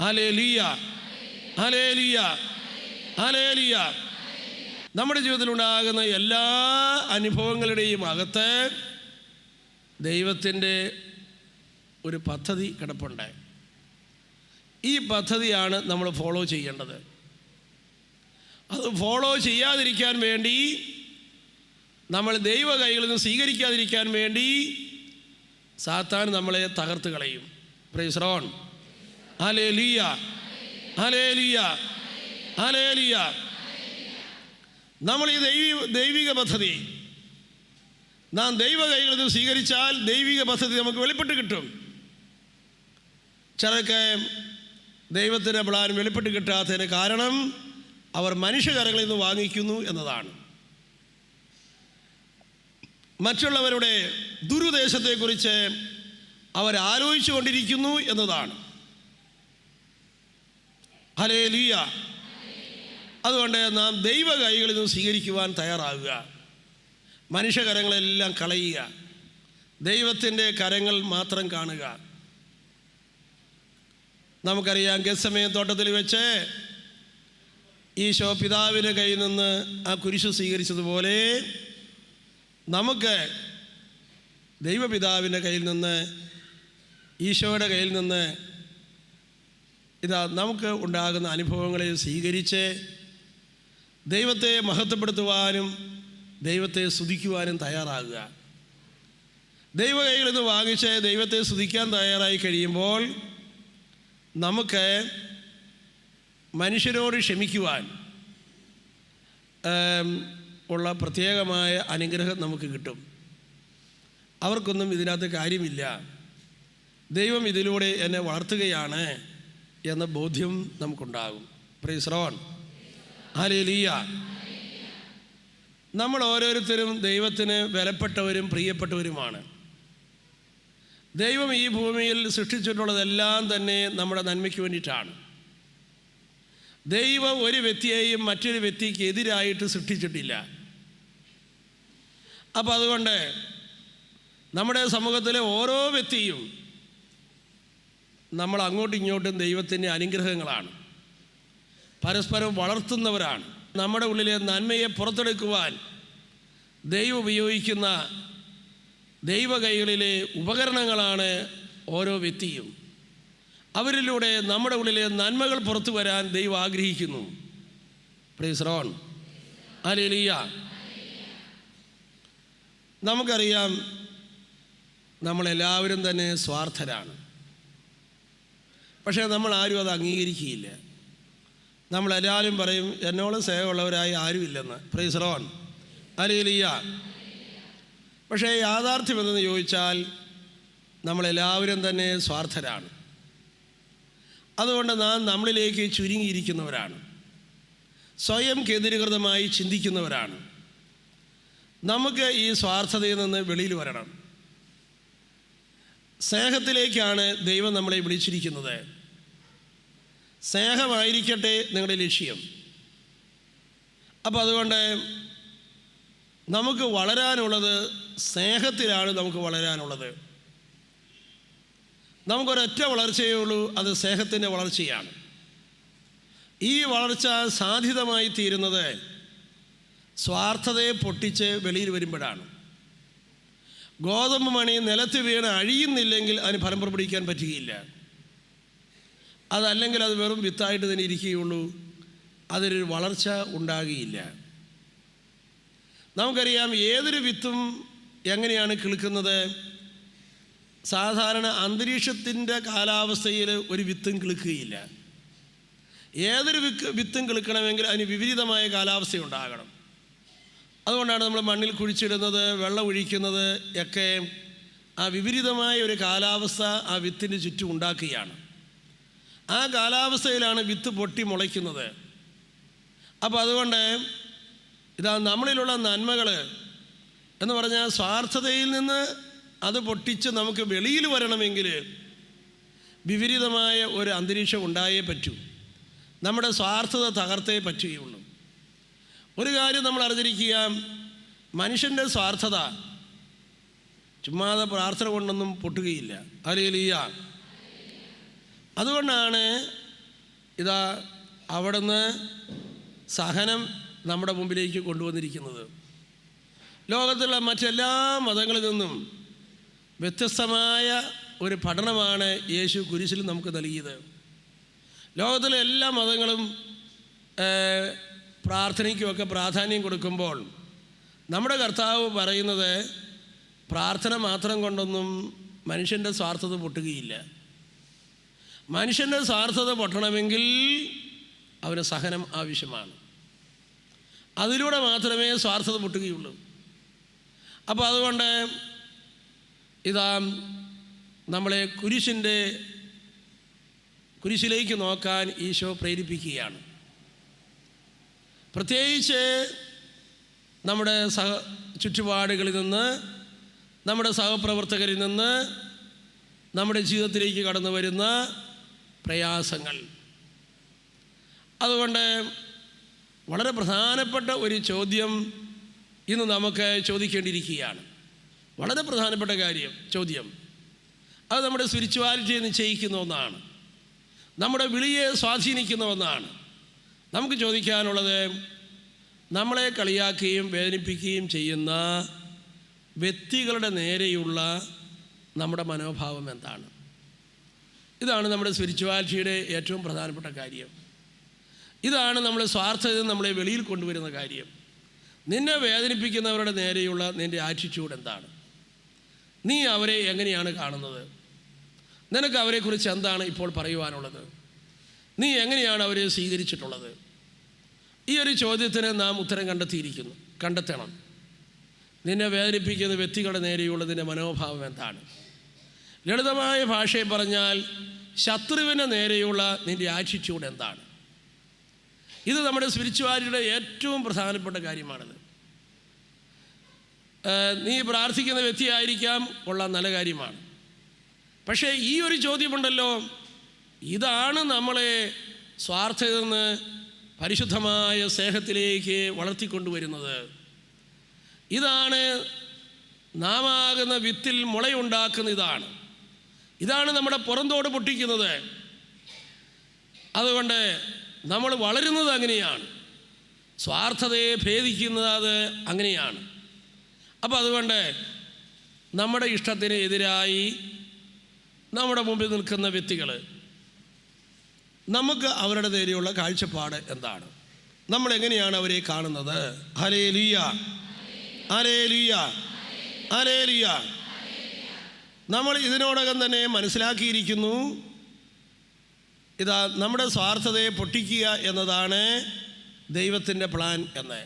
Hallelujah, hallelujah, hallelujah. നമ്മുടെ ജീവിതത്തിലുണ്ടാകുന്ന എല്ലാ അനുഭവങ്ങളുടെയും അകത്ത് ദൈവത്തിൻ്റെ ഒരു പദ്ധതി കിടപ്പുണ്ട്. ഈ പദ്ധതിയാണ് നമ്മൾ ഫോളോ ചെയ്യേണ്ടത്. അത് ഫോളോ ചെയ്യാതിരിക്കാൻ വേണ്ടി, നമ്മൾ ദൈവ കൈകളിൽ നിന്ന് സ്വീകരിക്കാതിരിക്കാൻ വേണ്ടി സാത്താൻ നമ്മളെ തകർത്ത് കളയും. Price the Lord. Hallelujah, hallelujah, hallelujah. നമ്മൾ ഈ ദൈവിക പദ്ധതി നാം ദൈവ കൈകളിൽ നിന്ന് സ്വീകരിച്ചാൽ ദൈവിക പദ്ധതി നമുക്ക് വെളിപ്പെട്ട് കിട്ടും. ചിലർക്ക് ദൈവത്തിൻ്റെ പ്ലാൻ വെളിപ്പെട്ട് കിട്ടാത്തതിന് കാരണം അവർ മനുഷ്യകരങ്ങളിൽ നിന്ന് വാങ്ങിക്കുന്നു എന്നതാണ്. മറ്റുള്ളവരുടെ ദുരുദ്ദേശത്തെക്കുറിച്ച് അവരാലോചിച്ചു കൊണ്ടിരിക്കുന്നു എന്നതാണ്. ഹല്ലേലൂയ. അതുകൊണ്ട് നാം ദൈവ കൈകളിൽ നിന്ന് സ്വീകരിക്കുവാൻ തയ്യാറാകുക. മനുഷ്യകരങ്ങളെല്ലാം കളയുക, ദൈവത്തിൻ്റെ കരങ്ങൾ മാത്രം കാണുക. നമുക്കറിയാം, ഗെത്സമേൻ തോട്ടത്തിൽ വെച്ച് ഈശോ പിതാവിൻ്റെ കയ്യിൽ നിന്ന് ആ കുരിശ് സ്വീകരിച്ചതുപോലെ നമുക്ക് ദൈവപിതാവിൻ്റെ കയ്യിൽ നിന്ന്, ഈശോയുടെ കയ്യിൽ നിന്ന് നമുക്ക് ഉണ്ടാകുന്ന അനുഭവങ്ങളെ സ്വീകരിച്ച് ദൈവത്തെ മഹത്വപ്പെടുത്തുവാനും ദൈവത്തെ സ്തുതിക്കുവാനും തയ്യാറാകുക. ദൈവ കൈകളിൽ നിന്ന് വാങ്ങിച്ച് ദൈവത്തെ സ്തുതിക്കാൻ തയ്യാറായി കഴിയുമ്പോൾ നമുക്ക് മനുഷ്യരോട് ക്ഷമിക്കുവാൻ ഉള്ള പ്രത്യേകമായ അനുഗ്രഹം നമുക്ക് കിട്ടും. അവർക്കൊന്നും ഇതിനകത്ത് കാര്യമില്ല, ദൈവം ഇതിലൂടെ എന്നെ വളർത്തുകയാണ് എന്ന ബോധ്യം നമുക്കുണ്ടാകും. Praise the Lord. ഹല്ലേലൂയ. നമ്മൾ ഓരോരുത്തരും ദൈവത്തിന് വിലപ്പെട്ടവരും പ്രിയപ്പെട്ടവരുമാണ്. ദൈവം ഈ ഭൂമിയിൽ സൃഷ്ടിച്ചിട്ടുള്ളതെല്ലാം തന്നെ നമ്മുടെ നന്മയ്ക്ക് വേണ്ടിയിട്ടാണ്. ദൈവം ഒരു വ്യക്തിയെയും മറ്റൊരു വ്യക്തിക്ക് എതിരായിട്ട് സൃഷ്ടിച്ചിട്ടില്ല. അപ്പോൾ അതുകൊണ്ട് നമ്മുടെ സമൂഹത്തിലെ ഓരോ വ്യക്തിയും നമ്മൾ അങ്ങോട്ടും ഇങ്ങോട്ടും ദൈവത്തിൻ്റെ അനുഗ്രഹങ്ങളാണ്, പരസ്പരം വളർത്തുന്നവരാണ്. നമ്മുടെ ഉള്ളിലെ നന്മയെ പുറത്തെടുക്കുവാൻ ദൈവം ഉപയോഗിക്കുന്ന ദൈവ കൈകളിലെ ഉപകരണങ്ങളാണ് ഓരോ വ്യക്തിയും. അവരിലൂടെ നമ്മുടെ ഉള്ളിലെ നന്മകൾ പുറത്തു വരാൻ ദൈവം ആഗ്രഹിക്കുന്നു. Price the Lord. ഹല്ലേലൂയ. നമുക്കറിയാം, നമ്മളെല്ലാവരും തന്നെ സ്വാർത്ഥരാണ്. പക്ഷേ നമ്മൾ ആരും അത് അംഗീകരിക്കുകയില്ല. നമ്മളെല്ലാവരും പറയും, എന്നോട് സ്നേഹമുള്ളവരായി ആരുമില്ലെന്ന്. Praise the Lord. ഹല്ലേലൂയ. പക്ഷേ യാഥാർത്ഥ്യം എന്തെന്ന് ചോദിച്ചാൽ നമ്മളെല്ലാവരും തന്നെ സ്വാർത്ഥരാണ്. അതുകൊണ്ട് നാം നമ്മളിലേക്ക് ചുരുങ്ങിയിരിക്കുന്നവരാണ്, സ്വയം കേന്ദ്രീകൃതമായി ചിന്തിക്കുന്നവരാണ്. നമുക്ക് ഈ സ്വാർത്ഥതയിൽ നിന്ന് വെളിയിൽ വരണം. സ്നേഹത്തിലേക്കാണ് ദൈവം നമ്മളെ വിളിച്ചിരിക്കുന്നത്. സ്നേഹമായിരിക്കട്ടെ നിങ്ങളുടെ ലക്ഷ്യം. അപ്പോൾ അതുകൊണ്ട് നമുക്ക് വളരാനുള്ളത് സ്നേഹത്തിലാണ്. നമുക്ക് വളരാനുള്ളത് നമുക്കൊരൊറ്റ വളർച്ചയേ ഉള്ളൂ, അത് സ്നേഹത്തിൻ്റെ വളർച്ചയാണ്. ഈ വളർച്ച സാധ്യതമായി തീരുന്നത് സ്വാർത്ഥതയെ പൊട്ടിച്ച് വെളിയിൽ വരുമ്പോഴാണ്. ഗോതമ്പ് മണി നിലത്ത് വീണ് അഴിയുന്നില്ലെങ്കിൽ അതിന് ഫലം പുറപ്പെടുവിക്കാൻ പറ്റുകയില്ല. അതല്ലെങ്കിൽ അത് വെറും വിത്തായിട്ട് തന്നെ ഇരിക്കുകയുള്ളൂ, അതിനൊരു വളർച്ച ഉണ്ടാകുകയില്ല. നമുക്കറിയാം, ഏതൊരു വിത്തും എങ്ങനെയാണ് കിളുക്കുന്നത്? സാധാരണ അന്തരീക്ഷത്തിൻ്റെ കാലാവസ്ഥയിൽ ഒരു വിത്തും കിളുക്കുകയില്ല. ഏതൊരു വിത്തും കിളുക്കണമെങ്കിൽ അതിന് വിപരീതമായ കാലാവസ്ഥ ഉണ്ടാകണം. അതുകൊണ്ടാണ് നമ്മൾ മണ്ണിൽ കുഴിച്ചിടുന്നത്, വെള്ളം ഒഴിക്കുന്നത് ഒക്കെ ആ വിപരീതമായ ഒരു കാലാവസ്ഥ ആ വിത്തിൻ്റെ ചുറ്റും ഉണ്ടാക്കുകയാണ്. ആ കാലാവസ്ഥയിലാണ് വിത്ത് പൊട്ടി മുളയ്ക്കുന്നത്. അപ്പോൾ അതുകൊണ്ട് നമ്മളിലുള്ള നന്മകൾ എന്ന് പറഞ്ഞാൽ സ്വാർത്ഥതയിൽ നിന്ന് അത് പൊട്ടിച്ച് നമുക്ക് വെളിയിൽ വരണമെങ്കിൽ വിപരീതമായ ഒരു അന്തരീക്ഷം ഉണ്ടായേ പറ്റൂ. നമ്മുടെ സ്വാർത്ഥത തകർത്തേ പറ്റുകയുള്ളൂ. ഒരു കാര്യം നമ്മൾ അറിഞ്ഞിരിക്കുക, മനുഷ്യൻ്റെ സ്വാർത്ഥത ചുമ്മാതെ പ്രാർത്ഥന കൊണ്ടൊന്നും പൊട്ടുകയില്ല. ഹല്ലേലൂയ. അതുകൊണ്ടാണ് ഇതാ അവിടുന്ന് സഹനം നമ്മുടെ മുമ്പിലേക്ക് കൊണ്ടുവന്നിരിക്കുന്നത്. ലോകത്തിലുള്ള മറ്റെല്ലാ മതങ്ങളിൽ നിന്നും വ്യത്യസ്തമായ ഒരു പഠനമാണ് യേശു കുരിശിൽ നമുക്ക് നൽകിയത്. ലോകത്തിലെ എല്ലാ മതങ്ങളും പ്രാർത്ഥനയ്ക്കുമൊക്കെ പ്രാധാന്യം കൊടുക്കുമ്പോൾ നമ്മുടെ കർത്താവ് പറയുന്നത് പ്രാർത്ഥന മാത്രം കൊണ്ടൊന്നും മനുഷ്യൻ്റെ സ്വാർത്ഥത പൊട്ടുകയില്ല. മനുഷ്യൻ്റെ സ്വാർത്ഥത പൊട്ടണമെങ്കിൽ അവന് സഹനം ആവശ്യമാണ്. അതിലൂടെ മാത്രമേ സ്വാർത്ഥത പൊട്ടുകയുള്ളൂ. അപ്പോൾ അതുകൊണ്ട് ഇതാ നമ്മളെ കുരിശിലേക്ക് നോക്കാൻ ഈശോ പ്രേരിപ്പിക്കുകയാണ്. പ്രത്യേകിച്ച് നമ്മുടെ ചുറ്റുപാടുകളിൽ നിന്ന്, നമ്മുടെ സഹപ്രവർത്തകരിൽ നിന്ന് നമ്മുടെ ജീവിതത്തിലേക്ക് കടന്നു വരുന്ന പ്രയാസങ്ങൾ. അതുകൊണ്ട് വളരെ പ്രധാനപ്പെട്ട ഒരു ചോദ്യം ഇന്ന് നമുക്ക് ചോദിക്കേണ്ടിയിരിക്കുകയാണ്. വളരെ പ്രധാനപ്പെട്ട ചോദ്യം. അത് നമ്മുടെ സ്പിരിച്വാലിറ്റിയെ നിശ്ചയിക്കുന്ന ഒന്നാണ്, നമ്മുടെ വിളിയെ സ്വാധീനിക്കുന്ന ഒന്നാണ്. നമുക്ക് ചോദിക്കാനുള്ളത്, നമ്മളെ കളിയാക്കുകയും വേദനിപ്പിക്കുകയും ചെയ്യുന്ന വ്യക്തികളുടെ നേരെയുള്ള നമ്മുടെ മനോഭാവം എന്താണ്? ഇതാണ് നമ്മുടെ സ്പിരിച്വാലിറ്റിയുടെ ഏറ്റവും പ്രധാനപ്പെട്ട കാര്യം. ഇതാണ് നമ്മൾ സ്വാർത്ഥത നമ്മളെ വെളിയിൽ കൊണ്ടുവരുന്ന കാര്യം. നിന്നെ വേദനിപ്പിക്കുന്നവരുടെ നേരെയുള്ള നിൻ്റെ ആറ്റിറ്റ്യൂഡ് എന്താണ്? നീ അവരെ എങ്ങനെയാണ് കാണുന്നത്? നിനക്ക് അവരെക്കുറിച്ച് എന്താണ് ഇപ്പോൾ പറയുവാനുള്ളത്? നീ എങ്ങനെയാണ് അവരെ സ്വീകരിച്ചിട്ടുള്ളത്? ഈ ഒരു ചോദ്യത്തിന് നാം ഉത്തരം കണ്ടെത്തണം. നിന്നെ വേദനിപ്പിക്കുന്ന വ്യക്തികളുടെ നേരെയുള്ളതിൻ്റെ മനോഭാവം എന്താണ്? ലളിതമായ ഭാഷയിൽ പറഞ്ഞാൽ ശത്രുവിന് നേരെയുള്ള നിൻ്റെ ആറ്റിറ്റ്യൂഡ് എന്താണ്? ഇത് നമ്മുടെ സ്പിരിച്വാലിറ്റിയുടെ ഏറ്റവും പ്രധാനപ്പെട്ട കാര്യമാണിത്. നീ പ്രാർത്ഥിക്കുന്ന വ്യക്തിയായിരിക്കാം, കൊള്ളാം, നല്ല കാര്യമാണ്. പക്ഷേ ഈ ഒരു ചോദ്യമുണ്ടല്ലോ, ഇതാണ് നമ്മളെ സ്വാർത്ഥതയിൽ നിന്ന് പരിശുദ്ധമായ സ്നേഹത്തിലേക്ക് വളർത്തിക്കൊണ്ടുവരുന്നത്. ഇതാണ് നാമാകുന്ന വിത്തിൽ മുളയുണ്ടാക്കുന്ന ഇതാണ് നമ്മുടെ പുറന്തോട് പൊട്ടിക്കുന്നത്. അതുകൊണ്ട് നമ്മൾ വളരുന്നത് അങ്ങനെയാണ്, സ്വാർത്ഥതയെ ഭേദിക്കുന്നത് അങ്ങനെയാണ്. അപ്പോൾ അതുകൊണ്ട് നമ്മുടെ ഇഷ്ടത്തിന് എതിരായി നമ്മുടെ മുമ്പിൽ നിൽക്കുന്ന വ്യക്തികൾ, നമുക്ക് അവരുടെ നേരെയുള്ള കാഴ്ചപ്പാട് എന്താണ്? നമ്മൾ എങ്ങനെയാണ് അവരെ കാണുന്നത്? Hallelujah, hallelujah, hallelujah. നമ്മൾ ഇതിനോടകം തന്നെ മനസ്സിലാക്കിയിരിക്കുന്നു, ഇതാ നമ്മുടെ സ്വാർത്ഥതയെ പൊട്ടിക്കുക എന്നതാണ് ദൈവത്തിൻ്റെ പ്ലാൻ എന്ന്.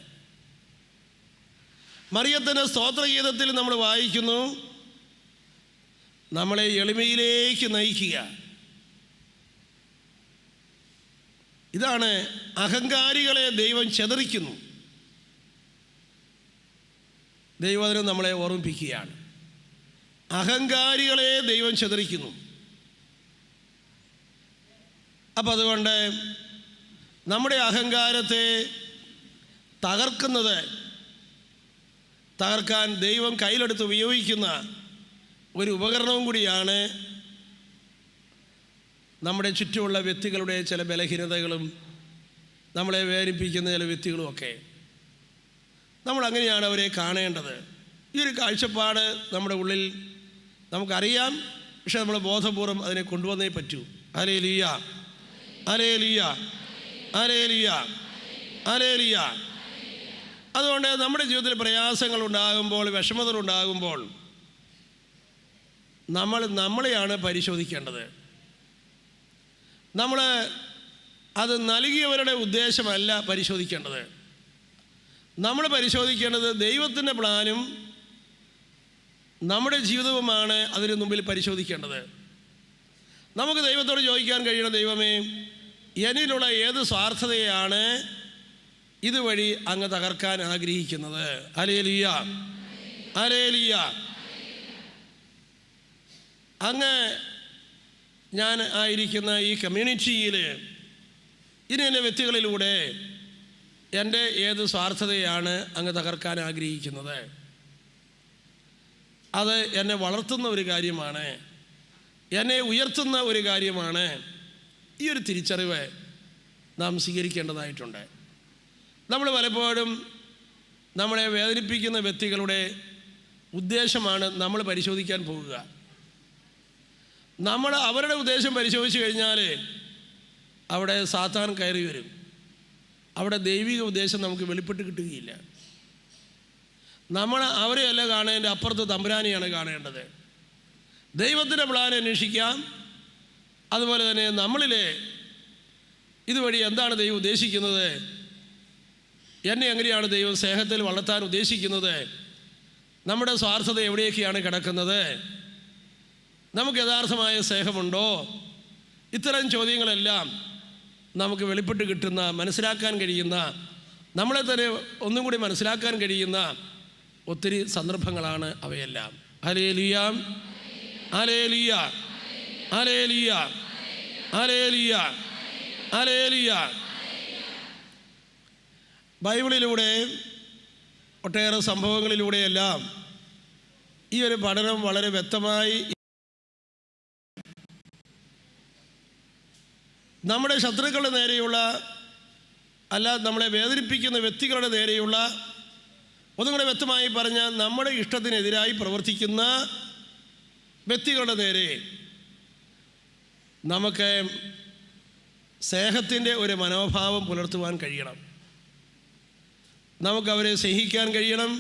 മറിയത്തിൻ്റെ സ്തോത്രഗീതത്തിൽ നമ്മൾ വായിക്കുന്നു, നമ്മളെ എളിമയിലേക്ക് നയിക്കുക. ഇതാണ് അഹങ്കാരികളെ ദൈവം ചെതറിക്കുന്നു. ദൈവം നമ്മളെ ഓർമ്മിപ്പിക്കുകയാണ്, അഹങ്കാരികളെ ദൈവം ചെതറിക്കുന്നു. അപ്പം അതുകൊണ്ട് നമ്മുടെ അഹങ്കാരത്തെ തകർക്കാൻ ദൈവം കയ്യിലെടുത്ത് ഉപയോഗിക്കുന്ന ഒരു ഉപകരണവും കൂടിയാണ് നമ്മുടെ ചുറ്റുമുള്ള വ്യക്തികളുടെ ചില ബലഹീനതകളും നമ്മളെ വേദനിപ്പിക്കുന്ന ചില വ്യക്തികളുമൊക്കെ. നമ്മളങ്ങനെയാണ് അവരെ കാണേണ്ടത്. ഈ ഒരു കാഴ്ചപ്പാട് നമ്മുടെ ഉള്ളിൽ നമുക്കറിയാം, പക്ഷെ നമ്മൾ ബോധപൂർവം അതിനെ കൊണ്ടുവന്നേ പറ്റൂ. Hallelujah, hallelujah, hallelujah, hallelujah. അതുകൊണ്ട് നമ്മുടെ ജീവിതത്തിൽ പ്രയാസങ്ങൾ ഉണ്ടാകുമ്പോൾ, വിഷമതകൾ ഉണ്ടാകുമ്പോൾ നമ്മളെയാണ് പരിശോധിക്കേണ്ടത്. നമ്മൾ അത് നൽകിയവരുടെ ഉദ്ദേശമല്ല പരിശോധിക്കേണ്ടത്. നമ്മൾ പരിശോധിക്കേണ്ടത് ദൈവത്തിൻ്റെ പ്ലാനും നമ്മുടെ ജീവിതവുമാണ് അതിന് മുമ്പിൽ പരിശോധിക്കേണ്ടത്. നമുക്ക് ദൈവത്തോട് ചോദിക്കാൻ കഴിയണം, ദൈവമേ, എന്നിലുള്ള ഏത് സ്വാർത്ഥതയാണ് ഇതുവഴി അങ്ങ് തകർക്കാൻ ആഗ്രഹിക്കുന്നത്? Hallelujah, hallelujah. അങ്ങ് ഞാൻ ആയിരിക്കുന്ന ഈ കമ്മ്യൂണിറ്റിയിൽ ഇന്ന വ്യക്തികളിലൂടെ എൻ്റെ ഏത് സ്വാർത്ഥതയാണ് അങ്ങ് തകർക്കാൻ ആഗ്രഹിക്കുന്നത്? അത് എന്നെ വളർത്തുന്ന ഒരു കാര്യമാണ്, എന്നെ ഉയർത്തുന്ന ഒരു കാര്യമാണ്. ഈ ഒരു തിരിച്ചറിവ് നാം സ്വീകരിക്കേണ്ടതായിട്ടുണ്ട്. നമ്മൾ പലപ്പോഴും നമ്മളെ വേദനിപ്പിക്കുന്ന വ്യക്തികളുടെ ഉദ്ദേശമാണ് നമ്മൾ പരിശോധിക്കാൻ പോകുക. നമ്മൾ അവരുടെ ഉദ്ദേശം പരിശോധിച്ച് കഴിഞ്ഞാൽ അവിടെ സാത്താൻ കയറി വരും. അവിടെ ദൈവിക ഉദ്ദേശം നമുക്ക് വെളിപ്പെട്ട് കിട്ടുകയില്ല. നമ്മൾ അവരെയല്ല കാണേണ്ടത്, അപ്പുറത്ത് തമ്പുരാനെയാണ് കാണേണ്ടത്. ദൈവത്തിൻ്റെ പ്ലാൻ അന്വേഷിക്കാം. അതുപോലെ തന്നെ നമ്മളിലെ ഇതുവഴി എന്താണ് ദൈവം ഉദ്ദേശിക്കുന്നത്, എന്നെ എങ്ങനെയാണ് ദൈവം സ്നേഹത്തിൽ വളർത്താൻ ഉദ്ദേശിക്കുന്നത്, നമ്മുടെ സ്വാർത്ഥത എവിടെയൊക്കെയാണ് കിടക്കുന്നത്, നമുക്ക് യഥാർത്ഥമായ സ്നേഹമുണ്ടോ, ഇത്തരം ചോദ്യങ്ങളെല്ലാം നമുക്ക് വെളിപ്പെട്ട് കിട്ടുന്ന, മനസ്സിലാക്കാൻ കഴിയുന്ന, നമ്മളെ തന്നെ ഒന്നും കൂടി മനസ്സിലാക്കാൻ കഴിയുന്ന ഒത്തിരി സന്ദർഭങ്ങളാണ് അവയെല്ലാം. Hallelujah, hallelujah, hallelujah, hallelujah, hallelujah. ബൈബിളിലൂടെ ഒട്ടേറെ സംഭവങ്ങളിലൂടെയെല്ലാം ഈ ഒരു പഠനം വളരെ വ്യക്തമായി നമ്മുടെ ശത്രുക്കളുടെ നേരെയുള്ള, അല്ല നമ്മളെ വേദനിപ്പിക്കുന്ന വ്യക്തികളുടെ നേരെയുള്ള, ഒന്നുകൂടെ വ്യക്തമായി പറഞ്ഞാൽ നമ്മുടെ ഇഷ്ടത്തിനെതിരായി പ്രവർത്തിക്കുന്ന വ്യക്തികളുടെ നേരെ നമുക്ക് സ്നേഹത്തിൻ്റെ ഒരു മനോഭാവം പുലർത്തുവാൻ കഴിയണം. നമുക്കവരെ സ്നേഹിക്കാൻ കഴിയണം,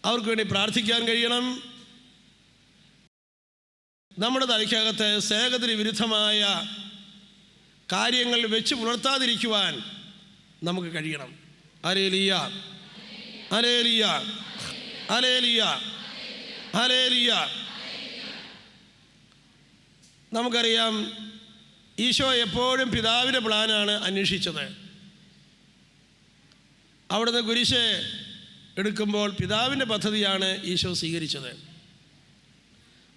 അവർക്ക് വേണ്ടി പ്രാർത്ഥിക്കാൻ കഴിയണം. നമ്മുടെ തലയ്ക്കകത്ത് സ്നേഹത്തിന് വിരുദ്ധമായ കാര്യങ്ങൾ വെച്ച് പുലർത്താതിരിക്കുവാൻ നമുക്ക് കഴിയണം. Hallelujah, hallelujah, hallelujah, hallelujah. നമുക്കറിയാം, ഈശോ എപ്പോഴും പിതാവിൻ്റെ പ്ലാനാണ് അന്വേഷിച്ചത്. അവിടുന്ന് കുരിശ് എടുക്കുമ്പോൾ പിതാവിൻ്റെ പദ്ധതിയാണ് ഈശോ സ്വീകരിച്ചത്.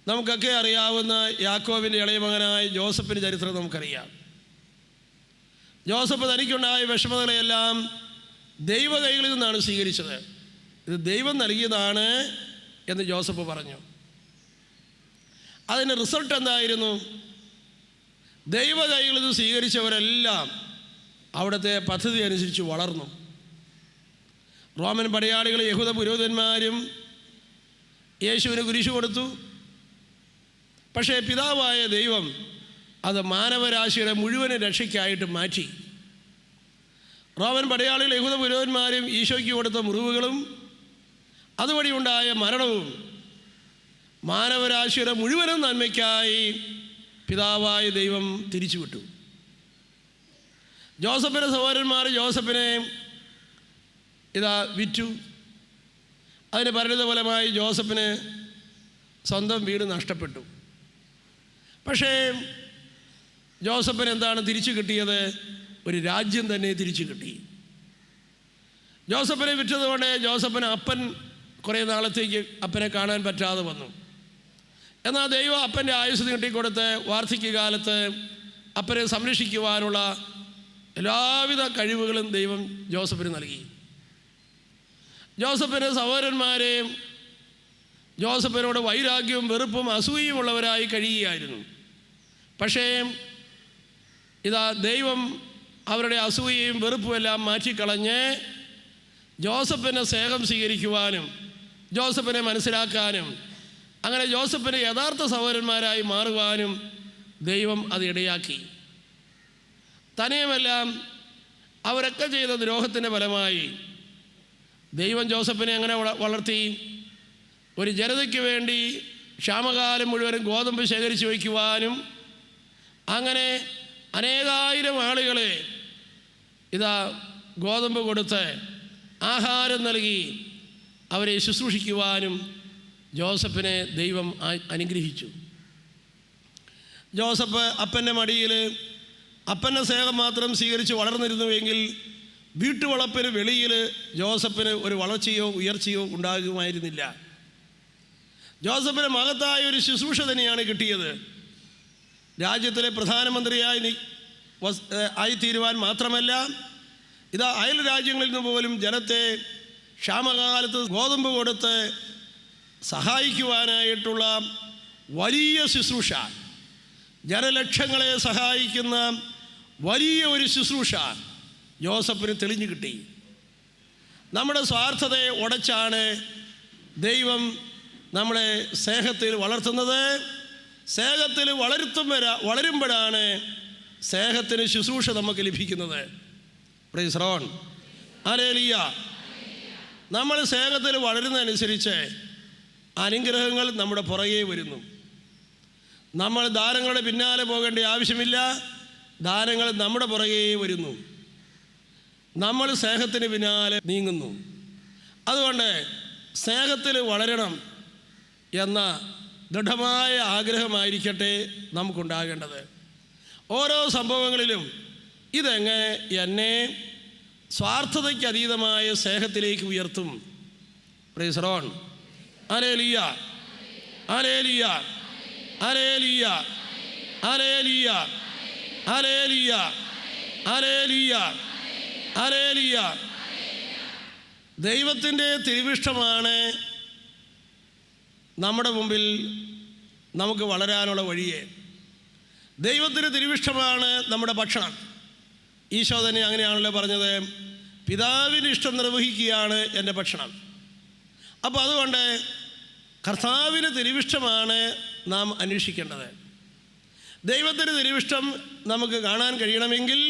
നമുക്കൊക്കെ അറിയാവുന്ന യാക്കോബിൻ്റെ ഇളയ മകനായ ജോസഫിൻ്റെ ചരിത്രം നമുക്കറിയാം. ജോസഫ് തനിക്കുണ്ടായ വിഷമതകളെല്ലാം ദൈവ കൈകളിൽ നിന്നാണ് സ്വീകരിച്ചത്. ഇത് ദൈവം നൽകിയതാണ് എന്ന് ജോസഫ് പറഞ്ഞു. അതിൻ്റെ റിസൾട്ട് എന്തായിരുന്നു? ദൈവ കൈകളിൽ നിന്ന് സ്വീകരിച്ചവരെല്ലാം അവിടുത്തെ പദ്ധതി അനുസരിച്ച് വളർന്നു. റോമൻ പടയാളികൾ, യഹൂദ പുരോഹിതന്മാരും യേശുവിന് കുരിശ് കൊടുത്തു. പക്ഷേ പിതാവായ ദൈവം അത് മാനവരാശിയുടെ മുഴുവൻ രക്ഷയ്ക്കായിട്ട് മാറ്റി. റോമൻ പടയാളികൾ, യഹൂദ പുരോഹിതന്മാരും ഈശോയ്ക്ക് കൊടുത്ത മുറിവുകളും അതുവഴി ഉണ്ടായ മരണവും മാനവരാശിയുടെ മുഴുവനും നന്മയ്ക്കായി പിതാവായ ദൈവം തിരിച്ചുവിട്ടു. ജോസഫിൻ്റെ സഹോദരന്മാർ ജോസഫിനെ വിറ്റു. അതിന് പരിണിതഫലമായി ജോസഫിന് സ്വന്തം വീട് നഷ്ടപ്പെട്ടു. പക്ഷേ ജോസഫിന് എന്താണ് തിരിച്ചു കിട്ടിയത്? ഒരു രാജ്യം തന്നെ തിരിച്ചു കിട്ടി. ജോസഫിനെ വിറ്റതുകൊണ്ട് ജോസഫിന് അപ്പൻ കുറേ നാളത്തേക്ക് അപ്പനെ കാണാൻ പറ്റാതെ വന്നു. എന്നാൽ ദൈവം അപ്പൻ്റെ ആയുസ് നീട്ടിക്കൊടുത്ത് വാർദ്ധക്യകാലത്ത് അപ്പനെ സംരക്ഷിക്കുവാനുള്ള എല്ലാവിധ കഴിവുകളും ദൈവം ജോസഫിന് നൽകി. ജോസഫിൻ്റെ സഹോദരന്മാരെയും ജോസഫിനോട് വൈരാഗ്യവും വെറുപ്പും അസൂയയും ഉള്ളവരായി കഴിയുകയായിരുന്നു. പക്ഷേ ദൈവം അവരുടെ അസൂയയും വെറുപ്പും എല്ലാം മാറ്റിക്കളഞ്ഞ് ജോസഫിനെ സ്നേഹം സ്വീകരിക്കുവാനും ജോസഫിനെ മനസ്സിലാക്കാനും അങ്ങനെ ജോസഫിൻ്റെ യഥാർത്ഥ സഹോദരന്മാരായി മാറുവാനും ദൈവം അത് ഇടയാക്കി. തന്നെയുമെല്ലാം അവരൊക്കെ ചെയ്ത ദ്രോഹത്തിൻ്റെ ഫലമായി ദൈവം ജോസഫിനെ അങ്ങനെ വളർത്തി. ഒരു ജനതയ്ക്ക് വേണ്ടി ക്ഷാമകാലം മുഴുവനും ഗോതമ്പ് ശേഖരിച്ചു വയ്ക്കുവാനും അങ്ങനെ അനേകായിരം ആളുകളെ ഗോതമ്പ് കൊടുത്ത് ആഹാരം നൽകി അവരെ ശുശ്രൂഷിക്കുവാനും ജോസഫിനെ ദൈവം അനുഗ്രഹിച്ചു. ജോസഫ് അപ്പൻ്റെ മടിയിൽ അപ്പൻ്റെ സ്നേഹം മാത്രം സ്വീകരിച്ച് വളർന്നിരുന്നുവെങ്കിൽ വീട്ടുവളപ്പിന് വെളിയിൽ ജോസഫിന് ഒരു വളർച്ചയോ ഉയർച്ചയോ ഉണ്ടാകുമായിരുന്നില്ല. ജോസഫിന് മഹത്തായ ഒരു ശുശ്രൂഷ തന്നെയാണ് കിട്ടിയത്. രാജ്യത്തിലെ പ്രധാനമന്ത്രിയായി ആയിത്തീരുവാൻ മാത്രമല്ല, അയൽ രാജ്യങ്ങളിൽ നിന്ന് പോലും ജനത്തെ ക്ഷാമകാലത്ത് ഗോതമ്പ് കൊടുത്ത് സഹായിക്കുവാനായിട്ടുള്ള വലിയ ശുശ്രൂഷ, ജനലക്ഷങ്ങളെ സഹായിക്കുന്ന വലിയ ഒരു ശുശ്രൂഷ യോസഫിന് തെളിഞ്ഞു കിട്ടി. നമ്മുടെ സ്വാർത്ഥതയെ ഉടച്ചാണ് ദൈവം നമ്മളെ സ്നേഹത്തിൽ വളർത്തുന്നത്. സ്നേഹത്തിൽ വളരുമ്പോഴാണ് സ്നേഹത്തിന് ശുശ്രൂഷ നമുക്ക് ലഭിക്കുന്നത്. Price the Lord. ഹല്ലേലൂയ. നമ്മൾ സ്നേഹത്തിൽ വളരുന്നതനുസരിച്ച് അനുഗ്രഹങ്ങൾ നമ്മുടെ പുറകെ വരുന്നു. നമ്മൾ ദാനങ്ങളുടെ പിന്നാലെ പോകേണ്ട ആവശ്യമില്ല. ദാനങ്ങൾ നമ്മുടെ പുറകെ വരുന്നു. നമ്മൾ സ്നേഹത്തിന് പിന്നാലെ നീങ്ങുന്നു. അതുകൊണ്ട് സ്നേഹത്തിൽ വളരണം എന്ന ദൃഢമായ ആഗ്രഹമായിരിക്കട്ടെ നമുക്കുണ്ടാകേണ്ടത്. ഓരോ സംഭവങ്ങളിലും ഇതെങ്ങനെ എന്നെ സ്വാർത്ഥതയ്ക്ക് അതീതമായ സ്നേഹത്തിലേക്ക് ഉയർത്തും. Price the Lord. Hallelujah, hallelujah, hallelujah, hallelujah, hallelujah, hallelujah, hallelujah. ദൈവത്തിൻ്റെ തിരുവിഷ്ടമാണ് നമ്മുടെ മുമ്പിൽ നമുക്ക് വളരാനുള്ള വഴിയെ. ദൈവത്തിന് തിരുവിഷ്ടമാണ് നമ്മുടെ ഭക്ഷണം. ഈശോ തന്നെ അങ്ങനെയാണല്ലോ പറഞ്ഞത്, പിതാവിൻ്റെ ഇഷ്ടം നിർവഹിക്കുകയാണ് എൻ്റെ ഭക്ഷണം. അപ്പോൾ അതുകൊണ്ട് കർത്താവിന് തിരുവിഷ്ടമാണ് നാം അന്വേഷിക്കേണ്ടത്. ദൈവത്തിന് തിരുവിഷ്ടം നമുക്ക് കാണാൻ കഴിയണമെങ്കിൽ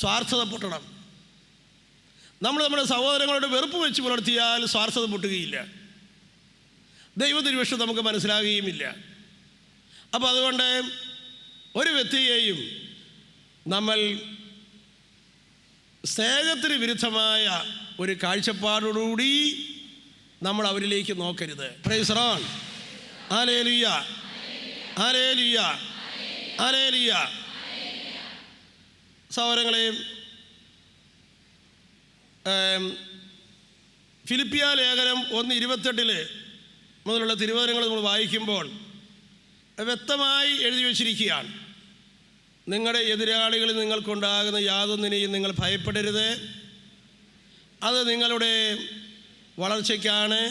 സ്വാർത്ഥത പൊട്ടണം. നമ്മൾ നമ്മുടെ സഹോദരങ്ങളോട് വെറുപ്പ് വെച്ച് പുലർത്തിയാൽ സ്വാർത്ഥത പൊട്ടുകയില്ല, ദൈവ തിരുവിഷ്ടം നമുക്ക് മനസ്സിലാകുകയുമില്ല. അപ്പോൾ അതുകൊണ്ട് ഒരു വ്യക്തിയെയും നമ്മൾ സ്നേഹത്തിന് വിരുദ്ധമായ ഒരു കാഴ്ചപ്പാടോടുകൂടി നമ്മൾ അവരിലേക്ക് നോക്കരുത്. Price the Lord. Hallelujah, hallelujah, hallelujah. സഹോദരങ്ങളെ, ഫിലിപ്പിയ ലേഖനം 1:28 മുതലുള്ള തിരുവചനങ്ങൾ നമ്മൾ വായിക്കുമ്പോൾ വ്യക്തമായി എഴുതി വച്ചിരിക്കുകയാണ്, നിങ്ങളുടെ എതിരാളികളിൽ നിങ്ങൾക്കുണ്ടാകുന്ന യാതൊന്നിനെയും നിങ്ങൾ ഭയപ്പെടരുത്. അത് നിങ്ങളുടെ വളർച്ചയ്ക്കാണ്.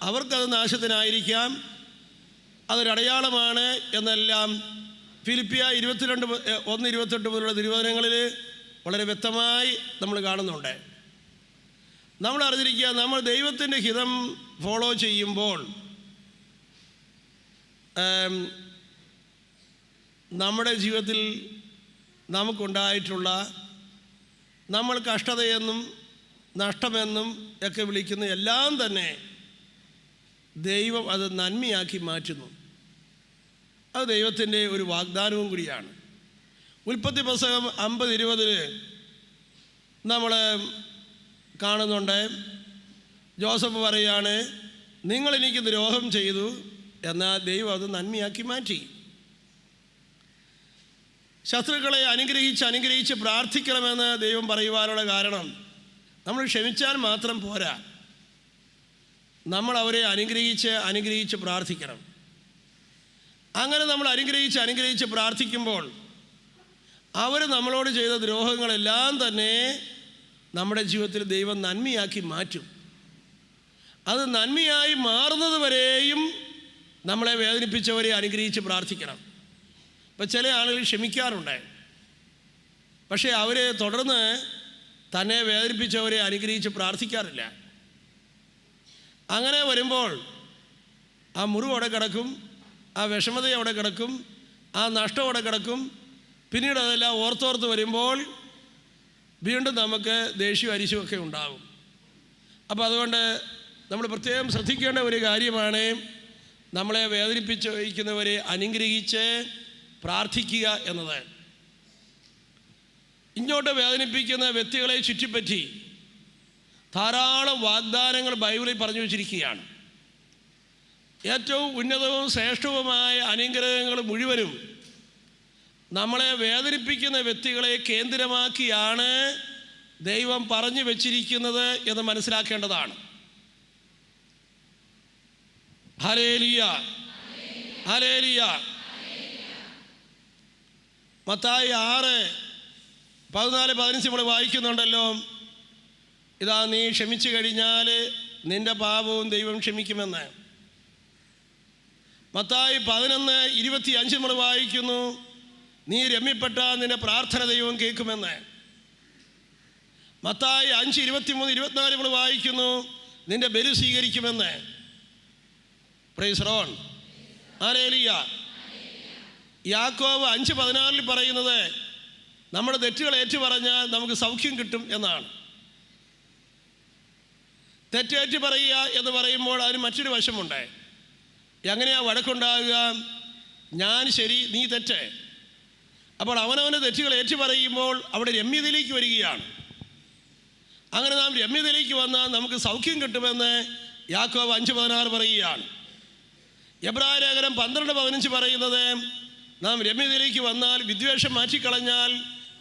അവർക്കത് നാശത്തിനായിരിക്കാം, അതൊരടയാളമാണ് എന്നെല്ലാം ഫിലിപ്പിയ 1:28 മുതലുള്ള തിരുവചനങ്ങളിൽ വളരെ വ്യക്തമായി നമ്മൾ കാണുന്നുണ്ട്. നമ്മൾ അറിഞ്ഞിരിക്കുക, നമ്മൾ ദൈവത്തിൻ്റെ ഹിതം ഫോളോ ചെയ്യുമ്പോൾ നമ്മുടെ ജീവിതത്തിൽ നമുക്കുണ്ടായിട്ടുള്ള, നമ്മൾ കഷ്ടതയെന്നും നഷ്ടമെന്നും ഒക്കെ വിളിക്കുന്ന എല്ലാം തന്നെ ദൈവം അത് നന്മയാക്കി മാറ്റുന്നു. അത് ദൈവത്തിൻ്റെ ഒരു വാഗ്ദാനവും കൂടിയാണ്. ഉൽപ്പത്തി പുസ്തകം 50:20 നമ്മൾ കാണുന്നുണ്ട്. ജോസഫ് പറയാണ്, നിങ്ങൾ എനിക്ക് ദ്രോഹം ചെയ്തു, എന്നാൽ ദൈവം അത് നന്മയാക്കി മാറ്റി. ശത്രുക്കളെ അനുഗ്രഹിച്ച് പ്രാർത്ഥിക്കണമെന്ന് ദൈവം പറയുവാനുള്ള കാരണം, നമ്മൾ ക്ഷമിച്ചാൽ മാത്രം പോരാ, നമ്മൾ അവരെ അനുഗ്രഹിച്ച് പ്രാർത്ഥിക്കണം. അങ്ങനെ നമ്മൾ അനുഗ്രഹിച്ച് പ്രാർത്ഥിക്കുമ്പോൾ അവർ നമ്മളോട് ചെയ്ത ദ്രോഹങ്ങളെല്ലാം തന്നെ നമ്മുടെ ജീവിതത്തിൽ ദൈവം നന്മയാക്കി മാറ്റും. അത് നന്മയായി മാറുന്നത് വരെയും നമ്മളെ വേദനിപ്പിച്ചവരെ അനുഗ്രഹിച്ച് പ്രാർത്ഥിക്കണം. ഇപ്പം ചില ആളുകൾ ക്ഷമിക്കാറുണ്ട്, പക്ഷേ അവർ തുടർന്ന് തന്നെ വേദനിപ്പിച്ചവരെ അനുഗ്രഹിച്ച് പ്രാർത്ഥിക്കാറില്ല. അങ്ങനെ വരുമ്പോൾ ആ മുറിവ് അവിടെ കിടക്കും, ആ വിഷമത അവിടെ കിടക്കും, ആ നഷ്ടം അവിടെ കിടക്കും. പിന്നീട് അതെല്ലാം ഓർത്തോർത്ത് വരുമ്പോൾ വീണ്ടും നമുക്ക് ദേഷ്യവും അരിശുമൊക്കെ ഉണ്ടാകും. അപ്പോൾ അതുകൊണ്ട് നമ്മൾ പ്രത്യേകം ശ്രദ്ധിക്കേണ്ട ഒരു കാര്യമാണ്, നമ്മളെ വേദനിപ്പിച്ച് വയ്ക്കുന്നവരെ അനുഗ്രഹിച്ച് പ്രാർത്ഥിക്കുക എന്നത്. ഇങ്ങോട്ട് വേദനിപ്പിക്കുന്ന വ്യക്തികളെ ചുറ്റിപ്പറ്റി ധാരാളം വാഗ്ദാനങ്ങൾ ബൈബിളിൽ പറഞ്ഞു വച്ചിരിക്കുകയാണ്. ഏറ്റവും ഉന്നതവും ശ്രേഷ്ഠവുമായ അനുഗ്രഹങ്ങൾ മുഴുവനും നമ്മളെ വേദനിപ്പിക്കുന്ന വ്യക്തികളെ കേന്ദ്രമാക്കിയാണ് ദൈവം പറഞ്ഞു വച്ചിരിക്കുന്നത് എന്ന് മനസ്സിലാക്കേണ്ടതാണ്. Hallelujah, hallelujah. മത്തായി 6:14-15 നമ്മൾ വായിക്കുന്നുണ്ടല്ലോ, ഇതാ നീ ക്ഷമിച്ചു കഴിഞ്ഞാൽ നിന്റെ പാപവും ദൈവം ക്ഷമിക്കുമെന്ന്. മത്തായി 11:25 നമ്മൾ വായിക്കുന്നു, നീ രമ്യപ്പെട്ട നിന്റെ പ്രാർത്ഥന ദൈവം കേൾക്കുമെന്ന്. മത്തായി 5:23-24 നമ്മൾ വായിക്കുന്നു, നിന്റെ ബലി സ്വീകരിക്കുമെന്ന്. Praise Lord, hallelujah. യാക്കോബ് 5:14 പറയുന്നത് നമ്മുടെ തെറ്റുകൾ ഏറ്റുപറഞ്ഞാൽ നമുക്ക് സൗഖ്യം കിട്ടും എന്നാണ്. തെറ്റേറ്റ് പറയുക എന്ന് പറയുമ്പോൾ അതിന് മറ്റൊരു വശമുണ്ട്. എങ്ങനെയാ വഴക്കുണ്ടാകുക? ഞാൻ ശരി, നീ തെറ്റ്. അപ്പോൾ അവനവൻ്റെ തെറ്റുകൾ ഏറ്റു പറയുമ്പോൾ അവിടെ രമ്യതയിലേക്ക് വരികയാണ്. അങ്ങനെ നാം രമ്യതയിലേക്ക് വന്നാൽ നമുക്ക് സൗഖ്യം കിട്ടുമെന്ന് യാക്കോബ് 5:16 പറയുകയാണ്. എബ്രായ ലേഖനം 12:15 പറയുന്നത് നാം രമ്യതയിലേക്ക് വന്നാൽ, വിദ്വേഷം മാറ്റിക്കളഞ്ഞാൽ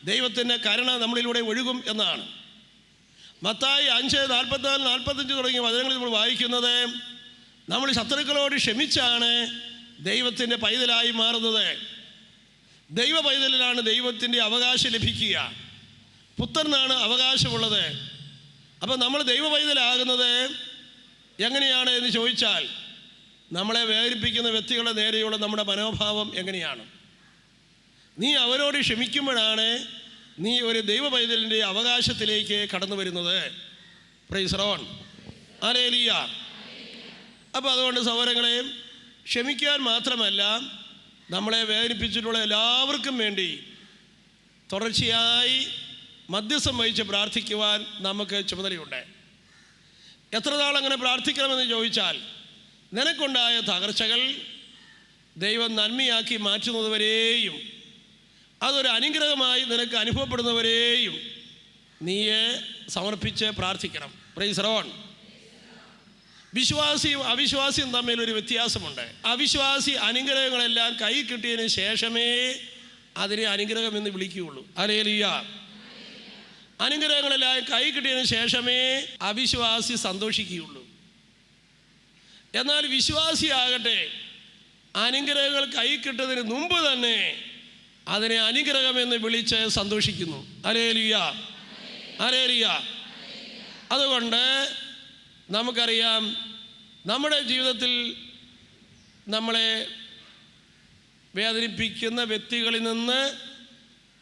ദൈവത്തിൻ്റെ കരുണ നമ്മളിലൂടെ ഒഴുകും എന്നാണ്. മത്തായി 5:44-45 തുടങ്ങിയ വചനങ്ങളിൽ നമ്മൾ വായിക്കുന്നത് നമ്മൾ ശത്രുക്കളോട് ക്ഷമിച്ചാണ് ദൈവത്തിൻ്റെ പൈതലായി മാറുന്നത്. ദൈവ പൈതലിലാണ് ദൈവത്തിൻ്റെ അവകാശം ലഭിക്കുക. പുത്രനാണ് അവകാശമുള്ളത്. അപ്പം നമ്മൾ ദൈവ പൈതലാകുന്നത് എങ്ങനെയാണ് എന്ന് ചോദിച്ചാൽ, നമ്മളെ വേദനിപ്പിക്കുന്ന വ്യക്തികളുടെ നേരെയുള്ള നമ്മുടെ മനോഭാവം എങ്ങനെയാണ്? നീ അവരോട് ക്ഷമിക്കുമ്പോഴാണ് നീ ഒരു ദൈവ പൈതലിൻ്റെ അവകാശത്തിലേക്ക് കടന്നു വരുന്നത്. Praise Lord, hallelujah. അപ്പോൾ അതുകൊണ്ട് സഹോദരങ്ങളെ, ക്ഷമിക്കാൻ മാത്രമല്ല, നമ്മളെ വേദനിപ്പിച്ചിട്ടുള്ള എല്ലാവർക്കും വേണ്ടി തുടർച്ചയായി മധ്യസ്ഥം വഹിച്ച് പ്രാർത്ഥിക്കുവാൻ നമുക്ക് ചുമതലയുണ്ട്. എത്ര നാളങ്ങനെ പ്രാർത്ഥിക്കണമെന്ന് ചോദിച്ചാൽ, നിനക്കുണ്ടായ തകർച്ചകൾ ദൈവം നന്മയാക്കി മാറ്റുന്നതുവരെയും, അതൊരു അനുഗ്രഹമായി നിനക്ക് അനുഭവപ്പെടുന്നവരെയും നീയെ സമർപ്പിച്ച് പ്രാർത്ഥിക്കണം. Praise Lord. വിശ്വാസിയും അവിശ്വാസിയും തമ്മിലൊരു വ്യത്യാസമുണ്ട്. അവിശ്വാസി അനുഗ്രഹങ്ങളെല്ലാം കൈ കിട്ടിയതിന് ശേഷമേ അതിനെ അനുഗ്രഹം എന്ന് വിളിക്കുകയുള്ളൂ. ഹല്ലേലൂയ. അനുഗ്രഹങ്ങളെല്ലാം കൈ കിട്ടിയതിന് ശേഷമേ അവിശ്വാസി സന്തോഷിക്കുകയുള്ളൂ. എന്നാൽ വിശ്വാസിയാകട്ടെ, അനുഗ്രഹങ്ങൾ കൈ കിട്ടുന്നതിന് മുമ്പ് തന്നെ അതിനെ അനുഗ്രഹമെന്ന് വിളിച്ച് സന്തോഷിക്കുന്നു. Hallelujah, hallelujah. അതുകൊണ്ട് നമുക്കറിയാം, നമ്മുടെ ജീവിതത്തിൽ നമ്മളെ വേദനിപ്പിക്കുന്ന വ്യക്തികളിൽ നിന്ന്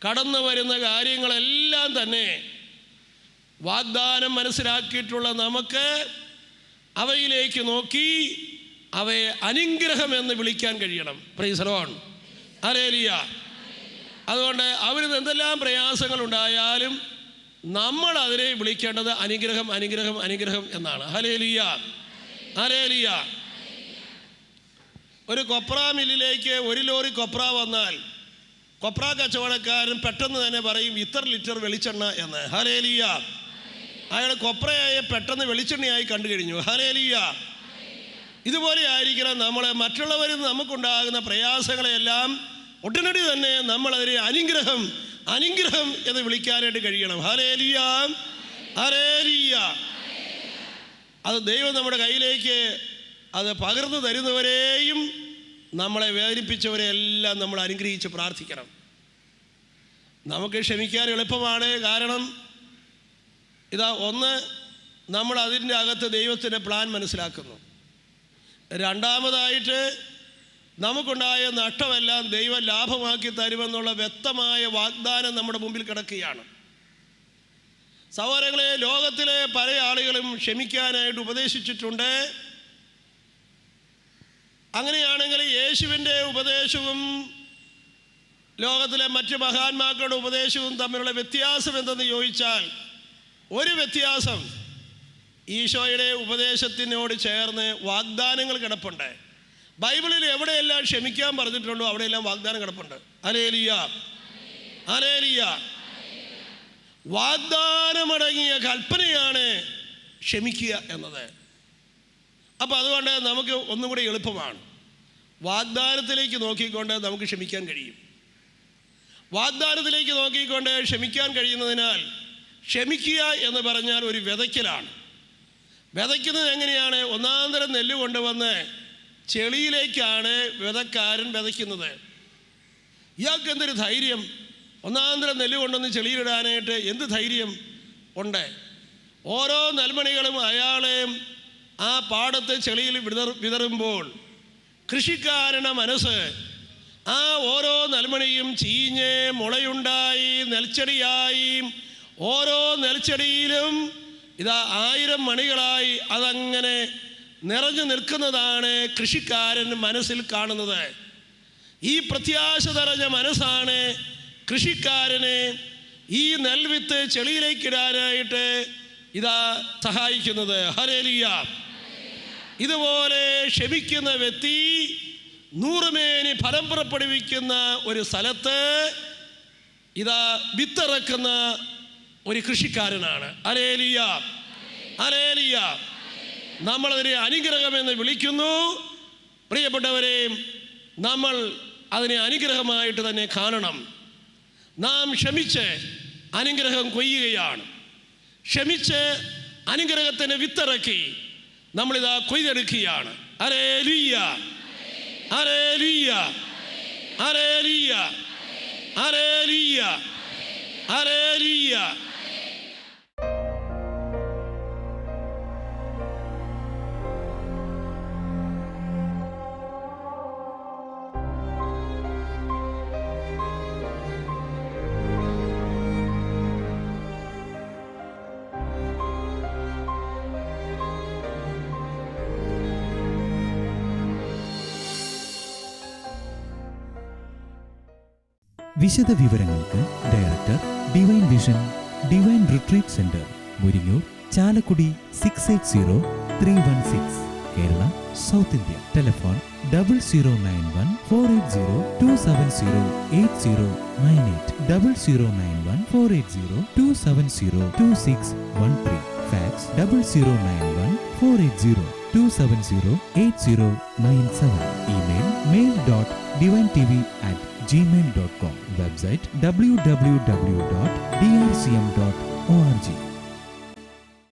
കടന്നു വരുന്ന കാര്യങ്ങളെല്ലാം തന്നെ വാഗ്ദാനം മനസ്സിലാക്കിയിട്ടുള്ള നമുക്ക് അവയിലേക്ക് നോക്കി അവയെ അനുഗ്രഹമെന്ന് വിളിക്കാൻ കഴിയണം. Praise Lord, hallelujah. അതുകൊണ്ട് അവരിൽ എന്തെല്ലാം പ്രയാസങ്ങളുണ്ടായാലും നമ്മൾ അതിനെ വിളിക്കേണ്ടത് അനുഗ്രഹം, അനുഗ്രഹം, അനുഗ്രഹം എന്നാണ്. Hallelujah, hallelujah. ഒരു കൊപ്ര മില്ലിലേക്ക് 1 ലോറി കൊപ്ര വന്നാൽ കൊപ്ര കച്ചവടക്കാരൻ പെട്ടെന്ന് തന്നെ പറയും ഇത്ര ലിറ്റർ വെളിച്ചെണ്ണ എന്ന്. ഹല്ലേലൂയ. അയാൾ കൊപ്രയായി പെട്ടെന്ന് വെളിച്ചെണ്ണയായി കണ്ടു കഴിഞ്ഞു. ഹല്ലേലൂയ. ഇതുപോലെ ആയിരിക്കണം നമ്മൾ മറ്റുള്ളവരിൽ നമുക്കുണ്ടാകുന്ന പ്രയാസങ്ങളെല്ലാം ഒട്ടനടി തന്നെ നമ്മളതിനെ അനുഗ്രഹം, അനുഗ്രഹം എന്ന് വിളിക്കാനായിട്ട് കഴിയണം. Hallelujah, hallelujah. അത് ദൈവം നമ്മുടെ കയ്യിലേക്ക് അത് പകർന്നു തരുന്നവരെയും നമ്മളെ വേദനിപ്പിച്ചവരെയെല്ലാം നമ്മൾ അനുഗ്രഹിച്ച് പ്രാർത്ഥിക്കണം. നമുക്ക് ക്ഷമിക്കാൻ എളുപ്പമാണ്. കാരണം ഇതാ, ഒന്ന്, നമ്മൾ അതിൻ്റെ അകത്ത് ദൈവത്തിൻ്റെ പ്ലാൻ മനസ്സിലാക്കുന്നു. രണ്ടാമതായിട്ട്, നമുക്കുണ്ടായ നഷ്ടമെല്ലാം ദൈവം ലാഭമാക്കി തരുമെന്നുള്ള വ്യക്തമായ വാഗ്ദാനം നമ്മുടെ മുമ്പിൽ കിടക്കുകയാണ്. സഹോദരങ്ങളെ, ലോകത്തിലെ പല ആളുകളും ക്ഷമിക്കാനായിട്ട് ഉപദേശിച്ചിട്ടുണ്ട്. അങ്ങനെയാണെങ്കിൽ യേശുവിൻ്റെ ഉപദേശവും ലോകത്തിലെ മറ്റ് മഹാന്മാക്കളുടെ ഉപദേശവും തമ്മിലുള്ള വ്യത്യാസം എന്തെന്ന് ചോദിച്ചാൽ, ഒരു വ്യത്യാസം, ഈശോയുടെ ഉപദേശത്തിനോട് ചേർന്ന് വാഗ്ദാനങ്ങൾ കിടപ്പുണ്ട്. ബൈബിളിൽ എവിടെയെല്ലാം ക്ഷമിക്കാൻ പറഞ്ഞിട്ടുണ്ടോ അവിടെയെല്ലാം വാഗ്ദാനം കിടപ്പുണ്ട്. Hallelujah, hallelujah. വാഗ്ദാനമടങ്ങിയ കൽപ്പനയാണ് ക്ഷമിക്കുക എന്നത്. അപ്പോൾ അതുകൊണ്ട് നമുക്ക് ഒന്നും കൂടി എളുപ്പമാണ്. വാഗ്ദാനത്തിലേക്ക് നോക്കിക്കൊണ്ട് നമുക്ക് ക്ഷമിക്കാൻ കഴിയും. വാഗ്ദാനത്തിലേക്ക് നോക്കിക്കൊണ്ട് ക്ഷമിക്കാൻ കഴിയുന്നതിനാൽ ക്ഷമിക്കുക എന്ന് പറഞ്ഞാൽ ഒരു വിതയ്ക്കലാണ്. വിതയ്ക്കുന്നത് എങ്ങനെയാണ്? ഒന്നാന്തരം നെല്ല് കൊണ്ടുവന്ന് ചെളിയിലേക്കാണ് വിതക്കാരൻ വിതയ്ക്കുന്നത്. ഇയാൾക്ക് എന്തൊരു ധൈര്യം! ഒന്നാന്തരം നെല്ല് കൊണ്ടുവന്ന് ചെളിയിലിടാനായിട്ട് എന്ത് ധൈര്യം ഉണ്ട്? ഓരോ നെൽമണികളും അയാളെ ആ പാടത്തെ ചെളിയിൽ വിതറുമ്പോൾ കൃഷിക്കാരൻ്റെ മനസ്സ് ആ ഓരോ നെൽമണിയും ചീഞ്ഞ് മുളയുണ്ടായി നെൽച്ചെടിയായി. ഓരോ നെൽച്ചെടിയിലും ഇതാ 1000 മണികളായി അതങ്ങനെ നിറഞ്ഞു നിൽക്കുന്നതാണ് കൃഷിക്കാരൻ മനസ്സിൽ കാണുന്നത്. ഈ പ്രത്യാശ നിറഞ്ഞ മനസ്സാണ് കൃഷിക്കാരനെ ഈ നെൽവിത്ത് ചെളിയിലേക്കിടാനായിട്ട് ഇതാ സഹായിക്കുന്നത്. ഹല്ലേലൂയ. ഇതുപോലെ ക്ഷമിക്കുന്ന വ്യക്തി 100 മേനി ഫലം പുറപ്പെടുവിക്കുന്ന ഒരു സ്ഥലത്ത് ഇതാ വിത്തിറക്കുന്ന ഒരു കൃഷിക്കാരനാണ്. Hallelujah, hallelujah. നമ്മളതിനെ അനുഗ്രഹമെന്ന് വിളിക്കുന്നു. പ്രിയപ്പെട്ടവരെ, നമ്മൾ അതിനെ അനുഗ്രഹമായിട്ട് തന്നെ കാണണം. നാം ക്ഷമിച്ച് അനുഗ്രഹം കൊയ്യുകയാണ്. ക്ഷമിച്ച് അനുഗ്രഹത്തിന് വിത്തിറക്കി നമ്മളിതാ കൊയ്തെടുക്കുകയാണ്. Hallelujah, hallelujah, hallelujah, hallelujah, hallelujah. വിശദ വിവരങ്ങൾക്ക് director divine vision divine retreat centre, Muringoor, Chalakudy 680316, Kerala, south India. Telephone 0091-480-270-8098, 0091-480-270-2613. Fax 0091-480-270-8097. Email mail.divintv@gmail.com. Website www.drcm.org.